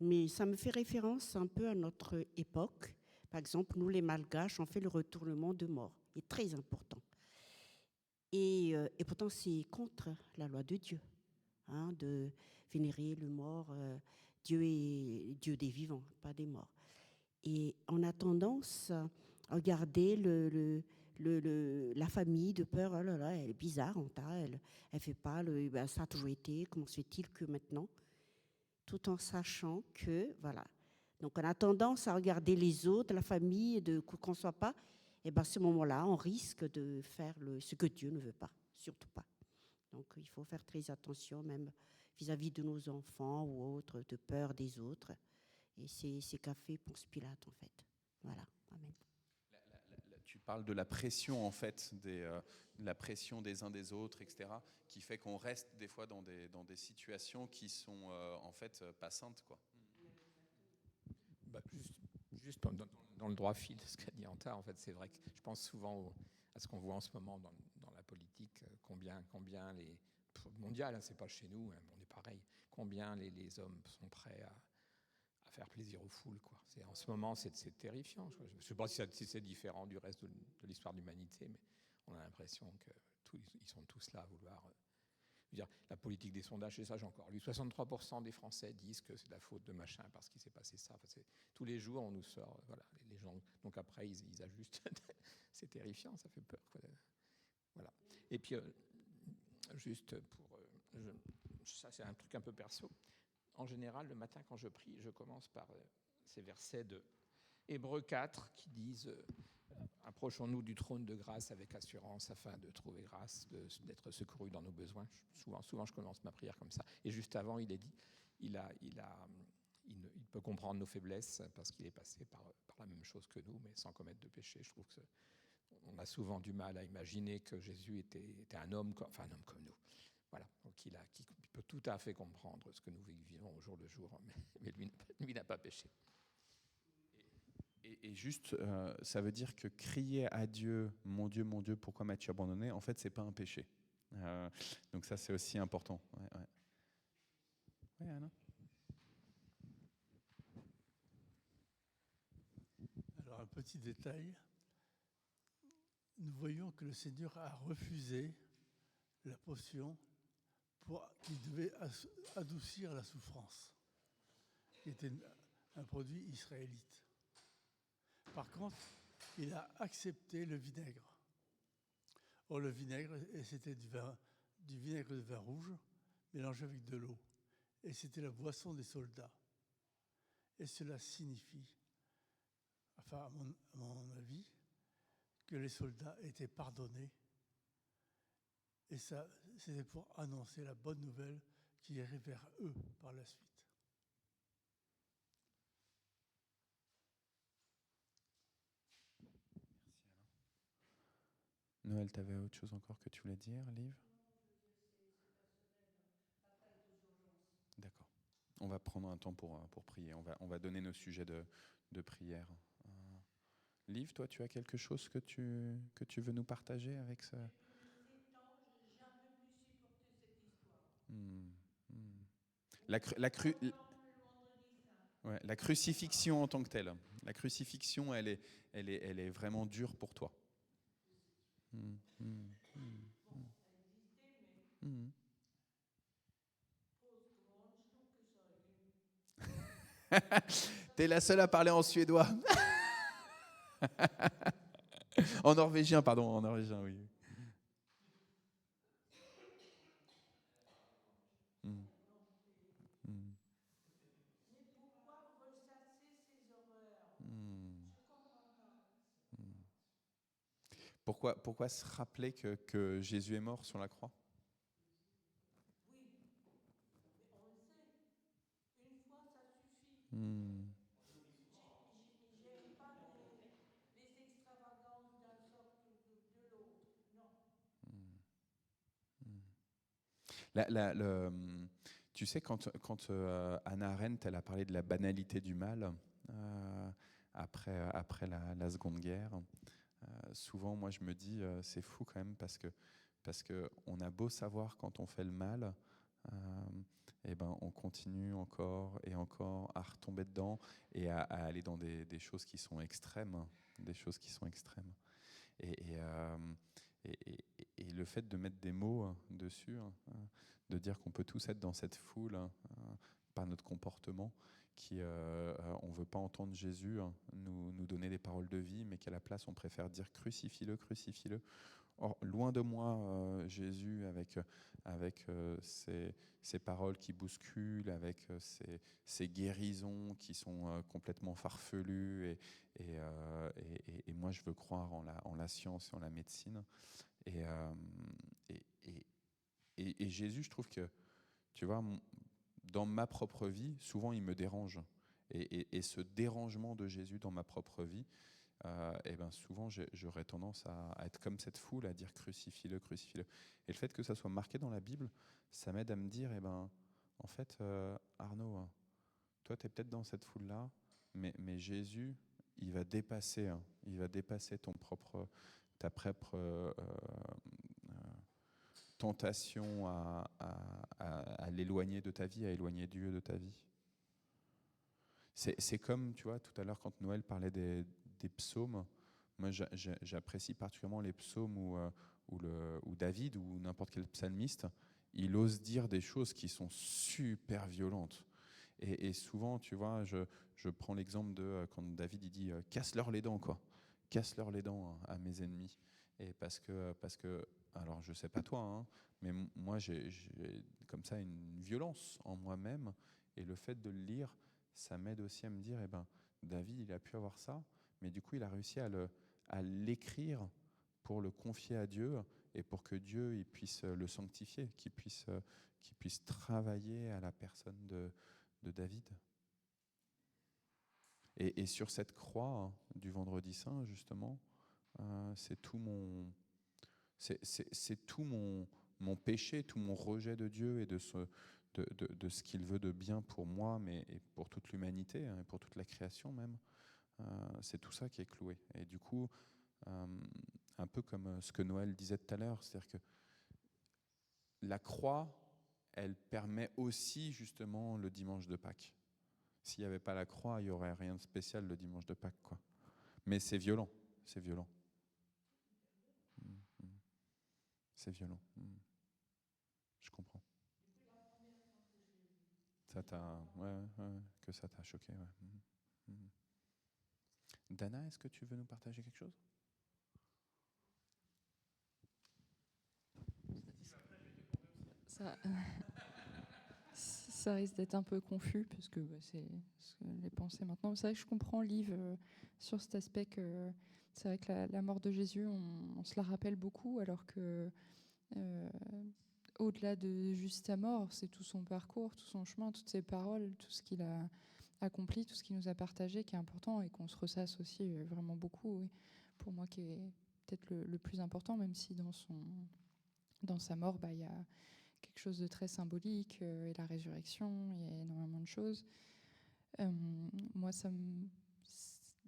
Mais ça me fait référence un peu à notre époque. Par exemple, nous, les Malgaches, on fait le retournement de mort. C'est très important. Et pourtant, c'est contre la loi de Dieu, hein, de vénérer le mort. Dieu est Dieu des vivants, pas des morts. Et on a tendance à regarder la famille de peur. Oh là là, elle est bizarre, elle fait pas. Ça a toujours été. Comment se fait-il que maintenant, tout en sachant que voilà. Donc on a tendance à regarder les autres, la famille, qu'on ne soit pas. Et bien à ce moment-là, on risque de faire ce que Dieu ne veut pas, surtout pas. Donc il faut faire très attention, même vis-à-vis de nos enfants ou autres, de peur des autres. Et c'est qu'a fait Ponce Pilate, en fait. Voilà. Amen. Tu parles de la pression, en fait, la pression des uns des autres, etc., qui fait qu'on reste des fois dans des situations qui sont, en fait, pas saintes, quoi. Bah, juste dans le droit fil de ce qu'a dit Anta, en fait, c'est vrai que je pense souvent à ce qu'on voit en ce moment dans la politique, combien les mondial, hein, c'est pas chez nous, hein, on est pareil, combien les hommes sont prêts à faire plaisir aux foules, quoi. En ce moment, c'est terrifiant. Je ne sais pas si c'est différent du reste de l'histoire de l'humanité, mais on a l'impression qu'ils sont tous là à vouloir... dire, la politique des sondages, c'est ça, j'ai encore lu. 63% des Français disent que c'est de la faute de machin parce qu'il s'est passé ça. Enfin, tous les jours, on nous sort, voilà, les gens. Donc après, ils ajustent. C'est terrifiant, ça fait peur, quoi. Voilà. Et puis, juste pour... ça, c'est un truc un peu perso. En général, le matin, quand je prie, je commence par ces versets de Hébreux 4 qui disent approchons-nous du trône de grâce avec assurance afin de trouver grâce, d'être secourus dans nos besoins. Souvent, je commence ma prière comme ça. Et juste avant, il est dit il peut comprendre nos faiblesses parce qu'il est passé par la même chose que nous, mais sans commettre de péché. Je trouve qu'on a souvent du mal à imaginer que Jésus était un homme comme nous. Voilà, donc il peut tout à fait comprendre ce que nous vivons au jour le jour, mais lui n'a pas péché. Et juste, ça veut dire que crier à Dieu, mon Dieu, pourquoi m'as-tu abandonné, en fait, c'est pas un péché. Donc ça, c'est aussi important. Ouais, Anna. Alors, un petit détail. Nous voyons que le Seigneur a refusé la potion qui devait adoucir la souffrance, qui était un produit israélite. Par contre, il a accepté le vinaigre. Or, le vinaigre, c'était du vinaigre de vin rouge mélangé avec de l'eau. Et c'était la boisson des soldats. Et cela signifie, enfin, à mon avis, que les soldats étaient pardonnés. Et ça, c'était pour annoncer la bonne nouvelle qui irait vers eux par la suite. Noël, tu avais autre chose encore que tu voulais dire, Liv ? D'accord. On va prendre un temps pour prier. On va donner nos sujets de prière. Liv, toi, tu as quelque chose que tu veux nous partager avec ça ? J'ai un peu plus supporté cette histoire. La crucifixion en tant que telle. La crucifixion, elle est vraiment dure pour toi. T'es la seule à parler en suédois. En norvégien, oui. Pourquoi se rappeler que Jésus est mort sur la croix? Hmm. Tu sais, quand Hannah Arendt elle a parlé de la banalité du mal après la Seconde Guerre, souvent moi je me dis c'est fou quand même parce que on a beau savoir quand on fait le mal, et ben on continue encore et encore à retomber dedans et à aller dans des choses qui sont extrêmes, des choses qui sont extrêmes. Et, et le fait de mettre des mots dessus, de dire qu'on peut tous être dans cette foule par notre comportement, on ne veut pas entendre Jésus nous donner des paroles de vie, mais qu'à la place on préfère dire crucifie-le, crucifie-le. Or, loin de moi, Jésus, avec ses paroles qui bousculent, avec ses guérisons qui sont complètement farfelues. Et moi, je veux croire en la science et en la médecine. Et Jésus, je trouve que, tu vois, dans ma propre vie, souvent, il me dérange. Et ce dérangement de Jésus dans ma propre vie, et ben souvent j'aurais tendance à être comme cette foule, à dire crucifie-le, crucifie-le. Et le fait que ça soit marqué dans la Bible, ça m'aide à me dire, eh ben, en fait, Arnaud, toi tu es peut-être dans cette foule-là, mais Jésus, il va dépasser ta propre tentation à l'éloigner de ta vie, à éloigner Dieu de ta vie. C'est comme, tu vois, tout à l'heure quand Noël parlait des psaumes, moi j'apprécie particulièrement les psaumes où David ou n'importe quel psalmiste, il ose dire des choses qui sont super violentes. Et souvent, tu vois, je prends l'exemple de quand David il dit casse-leur les dents, quoi. Casse-leur les dents à mes ennemis. Et parce que alors je sais pas toi, hein, mais moi j'ai comme ça une violence en moi-même, et le fait de le lire, ça m'aide aussi à me dire, eh ben, David, il a pu avoir ça, mais du coup, il a réussi à l'écrire pour le confier à Dieu et pour que Dieu il puisse le sanctifier, qu'il puisse travailler à la personne de David. Et sur cette croix du Vendredi Saint, justement, c'est tout mon péché, tout mon rejet de Dieu et de ce qu'il veut de bien pour moi, mais et pour toute l'humanité, et pour toute la création même. C'est tout ça qui est cloué. Et du coup, un peu comme ce que Noël disait tout à l'heure, c'est-à-dire que la croix, elle permet aussi justement le dimanche de Pâques. S'il n'y avait pas la croix, il n'y aurait rien de spécial le dimanche de Pâques, quoi. Mais c'est violent, c'est violent. C'est violent. Je comprends. Ça t'a, que ça t'a choqué, ouais. Dana, est-ce que tu veux nous partager quelque chose? Ça risque d'être un peu confus, parce que c'est ce que les pensées maintenant. C'est vrai que je comprends Liv sur cet aspect que c'est vrai que la mort de Jésus, on se la rappelle beaucoup, alors que au-delà de juste sa mort, c'est tout son parcours, tout son chemin, toutes ses paroles, tout ce qu'il a accompli, tout ce qu'il nous a partagé qui est important et qu'on se ressasse aussi vraiment beaucoup. Et pour moi, qui est peut-être le plus important, même si dans sa mort, il y a quelque chose de très symbolique, et la résurrection, il y a énormément de choses. Moi,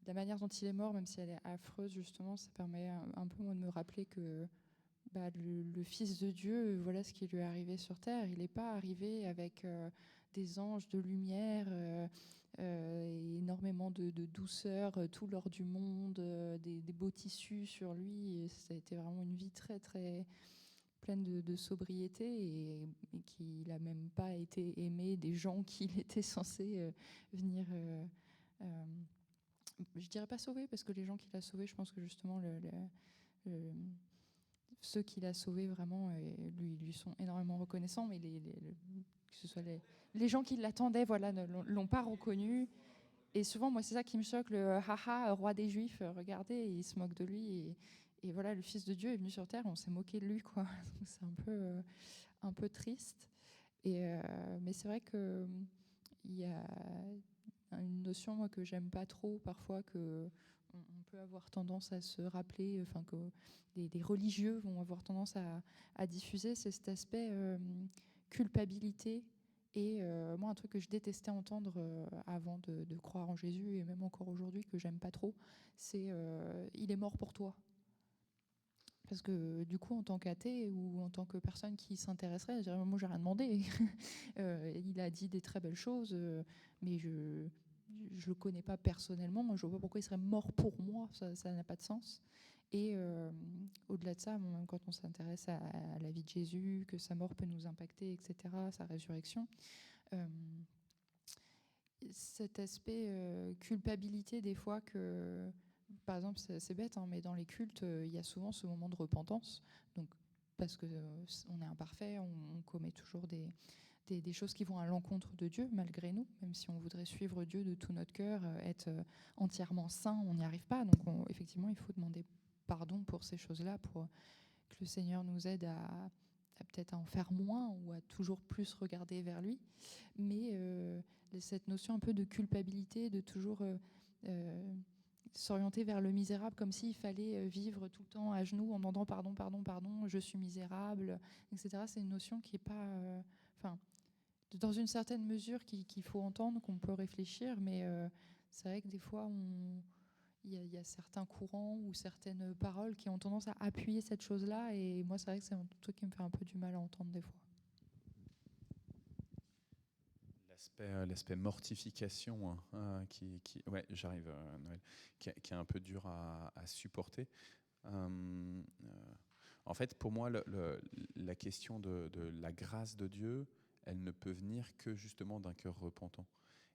la manière dont il est mort, même si elle est affreuse, justement, ça permet un peu moi, de me rappeler que le Fils de Dieu, voilà ce qui lui est arrivé sur terre. Il n'est pas arrivé avec des anges de lumière, énormément de douceur, tout l'or du monde, des beaux tissus sur lui. Et ça a été vraiment une vie très, très pleine de sobriété, et qu'il n'a même pas été aimé des gens qu'il était censé venir... je dirais pas sauver, parce que les gens qu'il a sauvés, je pense que justement ceux qu'il a sauvés vraiment lui sont énormément reconnaissants, mais que ce soit les gens qui l'attendaient, voilà, ne l'ont pas reconnu. Et souvent, moi, c'est ça qui me choque, le haha, roi des Juifs, regardez, il se moque de lui. et voilà, le Fils de Dieu est venu sur terre, on s'est moqué de lui, quoi. Donc c'est un peu triste. Mais c'est vrai que il y a une notion, moi, que j'aime pas trop parfois, que on peut avoir tendance à se rappeler, enfin que des religieux vont avoir tendance à diffuser, c'est cet aspect culpabilité. Et moi, un truc que je détestais entendre avant de croire en Jésus, et même encore aujourd'hui, que j'aime pas trop, c'est il est mort pour toi. Parce que du coup, en tant qu'athée ou en tant que personne qui s'intéresserait, je dirais, moi, j'ai rien demandé. Il a dit des très belles choses, mais je le connais pas personnellement. Je vois pas pourquoi il serait mort pour moi. Ça n'a pas de sens. Et au-delà de ça, même quand on s'intéresse à la vie de Jésus, que sa mort peut nous impacter, etc., sa résurrection, cet aspect culpabilité des fois que, par exemple, c'est bête, hein, mais dans les cultes, il y a souvent ce moment de repentance. Donc, parce que on est imparfait, on commet toujours des choses qui vont à l'encontre de Dieu, malgré nous, même si on voudrait suivre Dieu de tout notre cœur, être entièrement saint, on n'y arrive pas. Donc, effectivement, il faut demander pardon pour ces choses-là, pour que le Seigneur nous aide à peut-être à en faire moins ou à toujours plus regarder vers lui. Mais cette notion un peu de culpabilité, de toujours s'orienter vers le misérable, comme s'il fallait vivre tout le temps à genoux en demandant pardon, pardon, pardon, je suis misérable, etc. C'est une notion qui n'est pas... dans une certaine mesure qu'il faut entendre, qu'on peut réfléchir, mais c'est vrai que des fois, il y a certains courants ou certaines paroles qui ont tendance à appuyer cette chose-là, et moi, c'est vrai que c'est un truc qui me fait un peu du mal à entendre des fois. L'aspect mortification, ouais, j'arrive, Noël, qui est un peu dur à supporter. En fait, pour moi, la question de la grâce de Dieu, elle ne peut venir que justement d'un cœur repentant.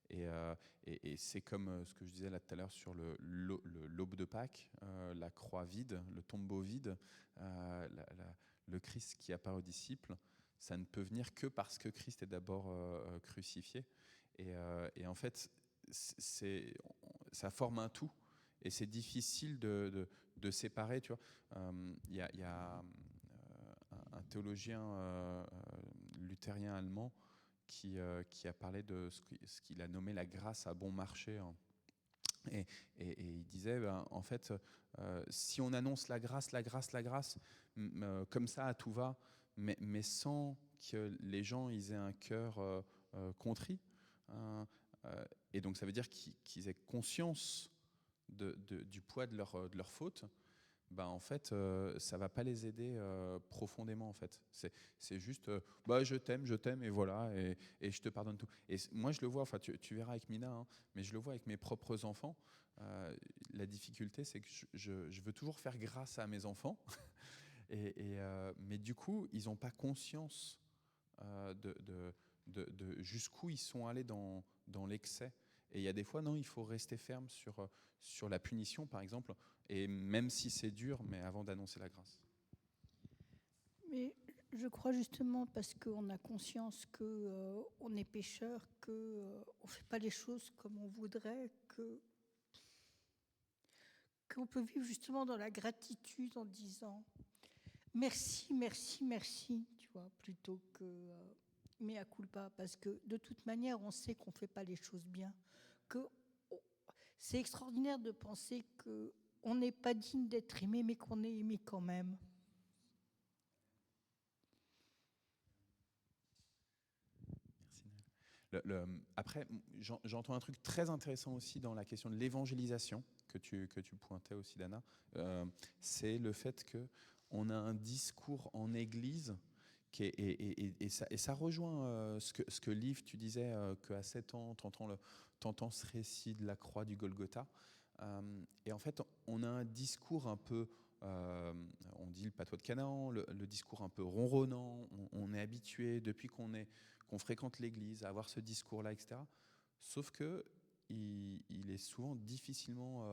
Et c'est comme ce que je disais là tout à l'heure sur l'aube de Pâques, la croix vide, le tombeau vide, le Christ qui apparaît aux disciples. Ça ne peut venir que parce que Christ est d'abord crucifié. Et en fait, ça forme un tout. Et c'est difficile de séparer. Tu vois, il y a un théologien luthérien allemand qui a parlé de ce qu'il a nommé la grâce à bon marché. Hein. Et il disait, en fait, si on annonce la grâce, comme ça à tout va, mais sans que les gens ils aient un cœur contrit, hein, et donc ça veut dire qu'ils aient conscience du poids de leur faute, en fait, ça va pas les aider profondément. En fait, c'est juste, je t'aime, et voilà, et je te pardonne tout. Et moi, je le vois. Enfin, tu verras avec Mina, hein, mais je le vois avec mes propres enfants. La difficulté, c'est que je veux toujours faire grâce à mes enfants, mais du coup, ils n'ont pas conscience de jusqu'où ils sont allés dans l'excès. Et il y a des fois, non, il faut rester ferme sur la punition, par exemple, et même si c'est dur, mais avant d'annoncer la grâce. Mais je crois justement parce qu'on a conscience qu'on est pécheur, qu'on ne fait pas les choses comme on voudrait, qu'on peut vivre justement dans la gratitude en disant merci, merci, merci, tu vois, plutôt que mea culpa, parce que de toute manière, on sait qu'on ne fait pas les choses bien, que c'est extraordinaire de penser qu'on n'est pas digne d'être aimé, mais qu'on est aimé quand même. Merci. Après, j'entends un truc très intéressant aussi dans la question de l'évangélisation que tu pointais aussi, Dana. C'est le fait qu'on a un discours en Église et ça rejoint ce que Liv, tu disais, qu'à 7 ans, t'entends ce récit de la croix du Golgotha. Et en fait, on a un discours un peu, on dit le patois de Canaan, le discours un peu ronronnant. On est habitué, depuis qu'on fréquente l'Église, à avoir ce discours-là, etc. Sauf que il est souvent difficilement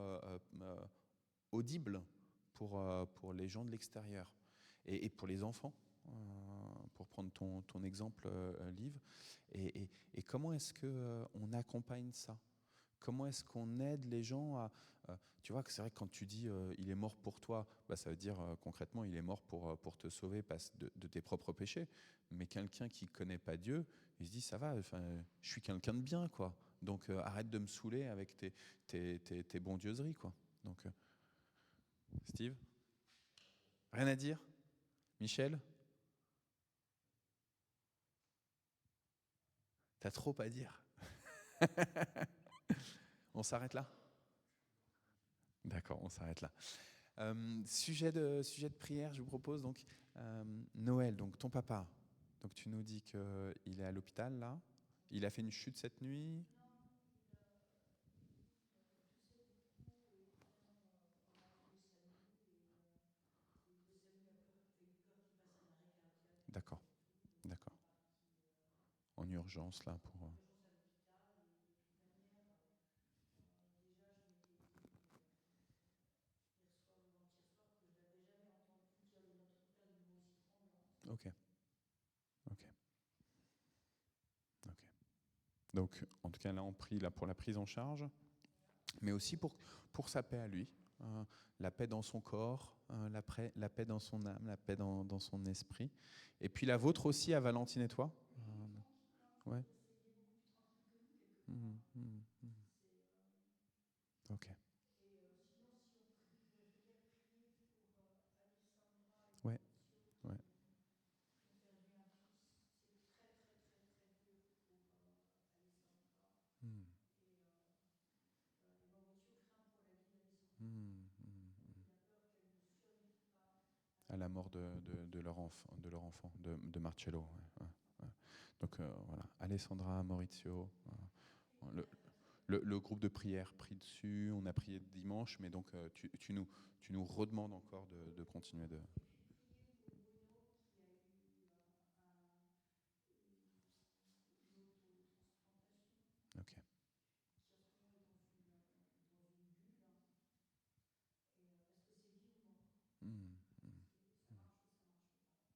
audible pour les gens de l'extérieur et pour les enfants. Pour prendre ton exemple, Liv, et comment est-ce qu'on accompagne ça? Comment est-ce qu'on aide les gens à... tu vois que c'est vrai que quand tu dis il est mort pour toi, bah, ça veut dire concrètement il est mort pour te sauver de tes propres péchés. Mais quelqu'un qui ne connaît pas Dieu, il se dit ça va, je suis quelqu'un de bien, quoi. Donc arrête de me saouler avec tes bondieuseries, quoi. Donc, Steve, rien à dire? Michel? T'as trop à dire. On s'arrête là? D'accord, on s'arrête là. Sujet de prière, je vous propose donc Noël, donc ton papa. Donc tu nous dis qu'il est à l'hôpital là. Il a fait une chute cette nuit. D'accord, d'accord. En urgence là pour. Ok, ok, ok. Donc en tout cas là on prie là pour la prise en charge, mais aussi pour sa paix à lui, la paix dans son corps, la paix dans son âme, la paix dans son esprit, et puis la vôtre aussi à Valentine et toi. Ouais. Mhm, mhm, mhm. Ok. Ouais, ouais. Mhm. Mhm, mhm, mhm. À la mort de leur enfant, de Marcello. Ouais, ouais, ouais. Donc voilà, Alessandra, Maurizio, le groupe de prière prie dessus, on a prié dimanche, mais donc tu nous redemandes encore de continuer de... Ok. Hmm, hmm,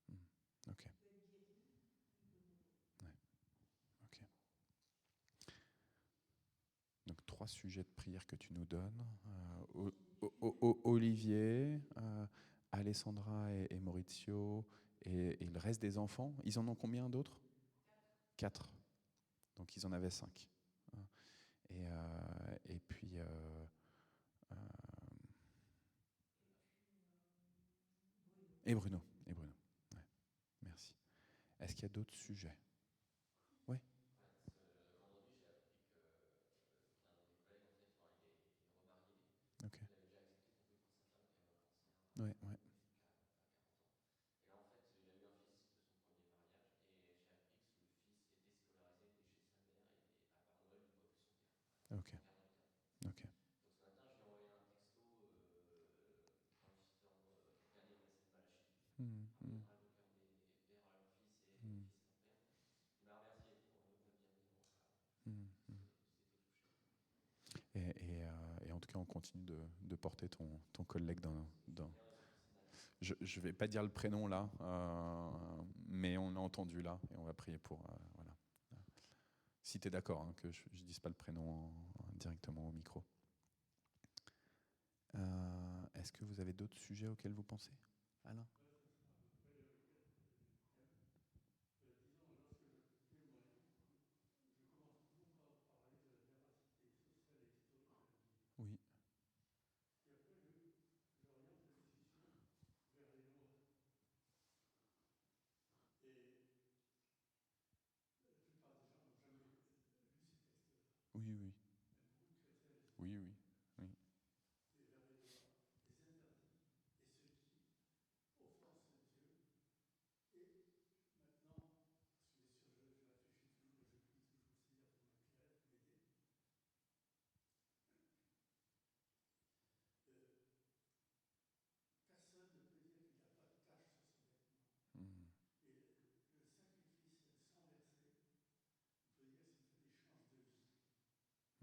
hmm. Ok. Ouais. Ok. Donc 3 sujets de prière que tu nous donnes. Olivier, Alessandra et Maurizio, et le reste des enfants. Ils en ont combien d'autres? 4. Donc ils en avaient 5. Et puis... euh, et Bruno. Et Bruno. Ouais. Merci. Est-ce qu'il y a d'autres sujets? Oui. Ok. Ouais, ouais. Ok. Ok. Hmm, hmm. Hmm. Hmm, hmm. Et en tout cas, on continue de porter ton collègue dans... Je ne vais pas dire le prénom là, mais on l'a entendu là, et on va prier pour... voilà. Si tu es d'accord, hein, que je ne dise pas le prénom directement au micro. Est-ce que vous avez d'autres sujets auxquels vous pensez, Alain? Oui. Oui, oui. Oui, oui. Oui.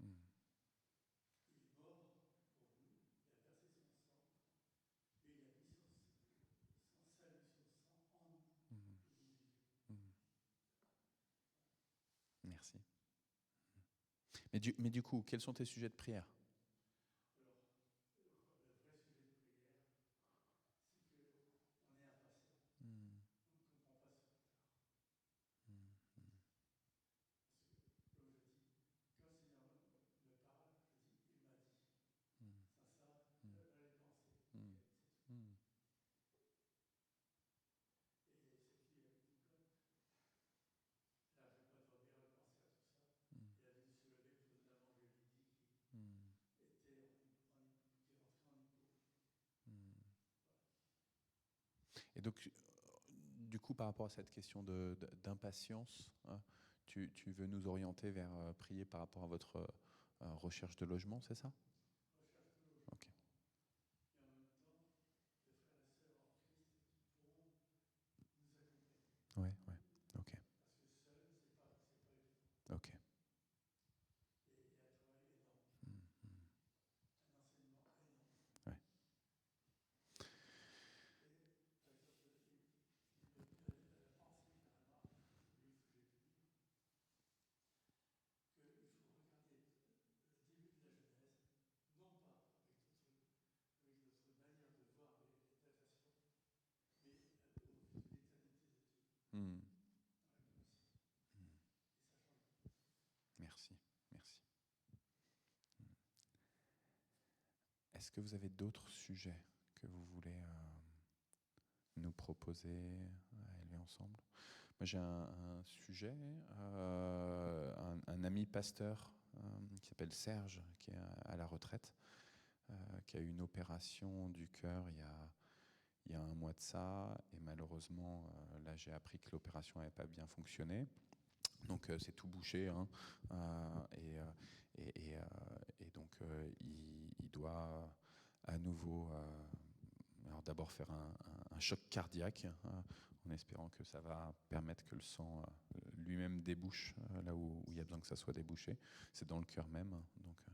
Hmm. Mais du coup, quels sont tes sujets de prière? Hmm. Hmm. Hmm. Hmm. Hmm. Et donc, du coup, par rapport à cette question d'impatience, hein, tu veux nous orienter vers prier par rapport à votre recherche de logement, c'est ça? Ok. Ouais, ouais. Ok. Ok. Hmm, hmm. Ouais. Hmm. Hmm. Merci, merci. Est-ce que vous avez d'autres sujets que vous voulez nous proposer à élever ensemble? Moi, j'ai un sujet, un ami pasteur qui s'appelle Serge, qui est à la retraite, qui a eu une opération du cœur il y a un mois de ça, et malheureusement, là, j'ai appris que l'opération n'avait pas bien fonctionné. Donc c'est tout bouché, hein, et donc il doit à nouveau, alors d'abord faire un choc cardiaque, en espérant que ça va permettre que le sang lui-même débouche là où il y a besoin que ça soit débouché. C'est dans le cœur même, donc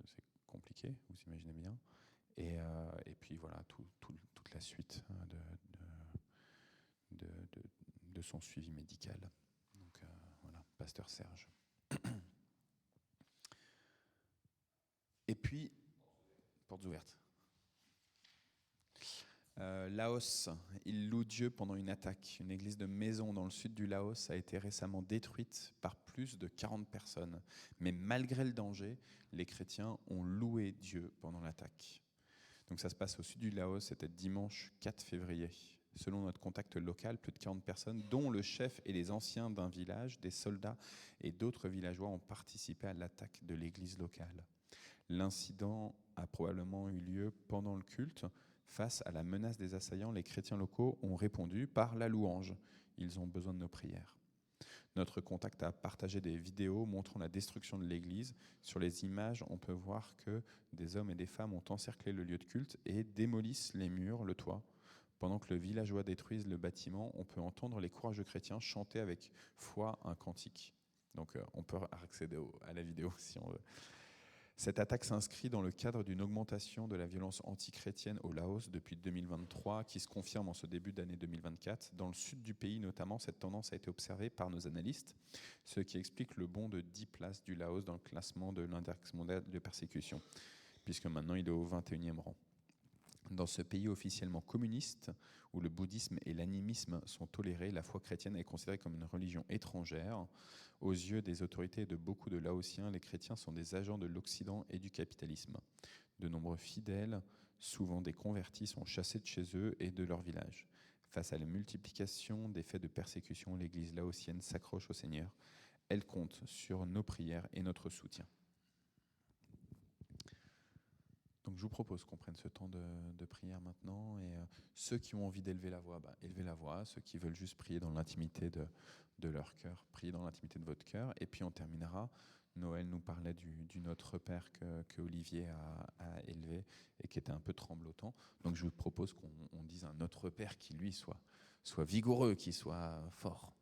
c'est compliqué, vous imaginez bien. Et puis voilà, toute la suite de son suivi médical. Donc voilà, pasteur Serge. Et puis, portes ouvertes. Laos, il loue Dieu pendant une attaque. Une église de maison dans le sud du Laos a été récemment détruite par plus de 40 personnes. Mais malgré le danger, les chrétiens ont loué Dieu pendant l'attaque. Donc ça se passe au sud du Laos, c'était dimanche 4 février. Selon notre contact local, plus de 40 personnes, dont le chef et les anciens d'un village, des soldats et d'autres villageois ont participé à l'attaque de l'église locale. L'incident a probablement eu lieu pendant le culte. Face à la menace des assaillants, les chrétiens locaux ont répondu par la louange. Ils ont besoin de nos prières. Notre contact a partagé des vidéos montrant la destruction de l'église. Sur les images, on peut voir que des hommes et des femmes ont encerclé le lieu de culte et démolissent les murs, le toit. Pendant que le villageois détruise le bâtiment, on peut entendre les courageux chrétiens chanter avec foi un cantique. Donc on peut accéder à la vidéo si on veut. Cette attaque s'inscrit dans le cadre d'une augmentation de la violence antichrétienne au Laos depuis 2023, qui se confirme en ce début d'année 2024. Dans le sud du pays notamment, cette tendance a été observée par nos analystes, ce qui explique le bond de 10 places du Laos dans le classement de l'index mondial de persécution, puisque maintenant il est au 21e rang. Dans ce pays officiellement communiste, où le bouddhisme et l'animisme sont tolérés, la foi chrétienne est considérée comme une religion étrangère. Aux yeux des autorités et de beaucoup de Laotiens, les chrétiens sont des agents de l'Occident et du capitalisme. De nombreux fidèles, souvent des convertis, sont chassés de chez eux et de leur village. Face à la multiplication des faits de persécution, l'Église laotienne s'accroche au Seigneur. Elle compte sur nos prières et notre soutien. Donc je vous propose qu'on prenne ce temps de prière maintenant, et ceux qui ont envie d'élever la voix, élevez la voix. Ceux qui veulent juste prier dans l'intimité de leur cœur, priez dans l'intimité de votre cœur. Et puis on terminera. Noël nous parlait du Notre Père que Olivier a élevé et qui était un peu tremblotant. Donc je vous propose qu'on dise un Notre Père qui lui soit vigoureux, qui soit fort.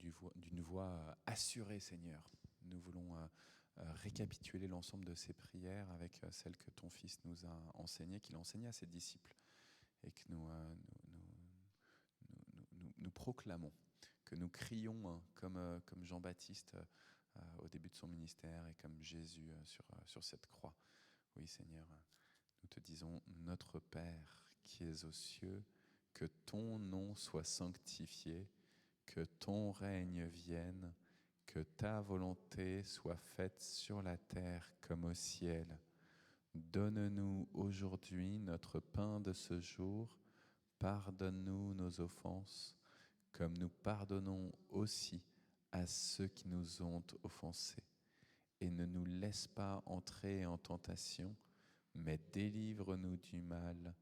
d'une voix assurée, Seigneur. Nous voulons récapituler l'ensemble de ces prières avec celles que ton Fils nous a enseignées, qu'il a enseignées à ses disciples, et que nous proclamons, que nous crions comme Jean-Baptiste au début de son ministère et comme Jésus sur cette croix. Oui, Seigneur, nous te disons, notre Père qui es aux cieux, que ton nom soit sanctifié, que ton règne vienne, que ta volonté soit faite sur la terre comme au ciel. Donne-nous aujourd'hui notre pain de ce jour. Pardonne-nous nos offenses, comme nous pardonnons aussi à ceux qui nous ont offensés. Et ne nous laisse pas entrer en tentation, mais délivre-nous du mal,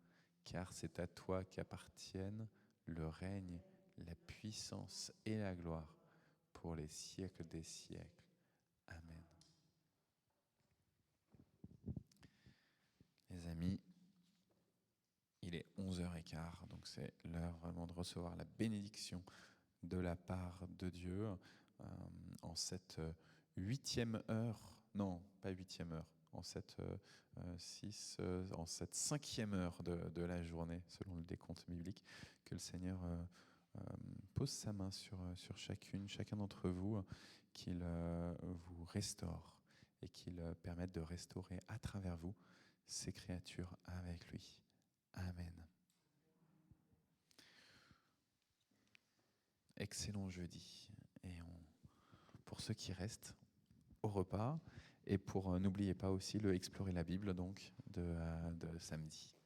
car c'est à toi qu'appartiennent le règne, la puissance et la gloire pour les siècles des siècles. Amen. Les amis, il est 11h15, donc c'est l'heure vraiment de recevoir la bénédiction de la part de Dieu en cette 8e heure, non, pas 8e heure, en cette 5e heure de la journée, selon le décompte biblique, que le Seigneur pose sa main sur chacun d'entre vous, qu'il vous restaure et qu'il permette de restaurer à travers vous ces créatures avec lui. Amen. Excellent jeudi. Et pour ceux qui restent au repas, et pour n'oubliez pas aussi le Explorer la Bible donc de samedi.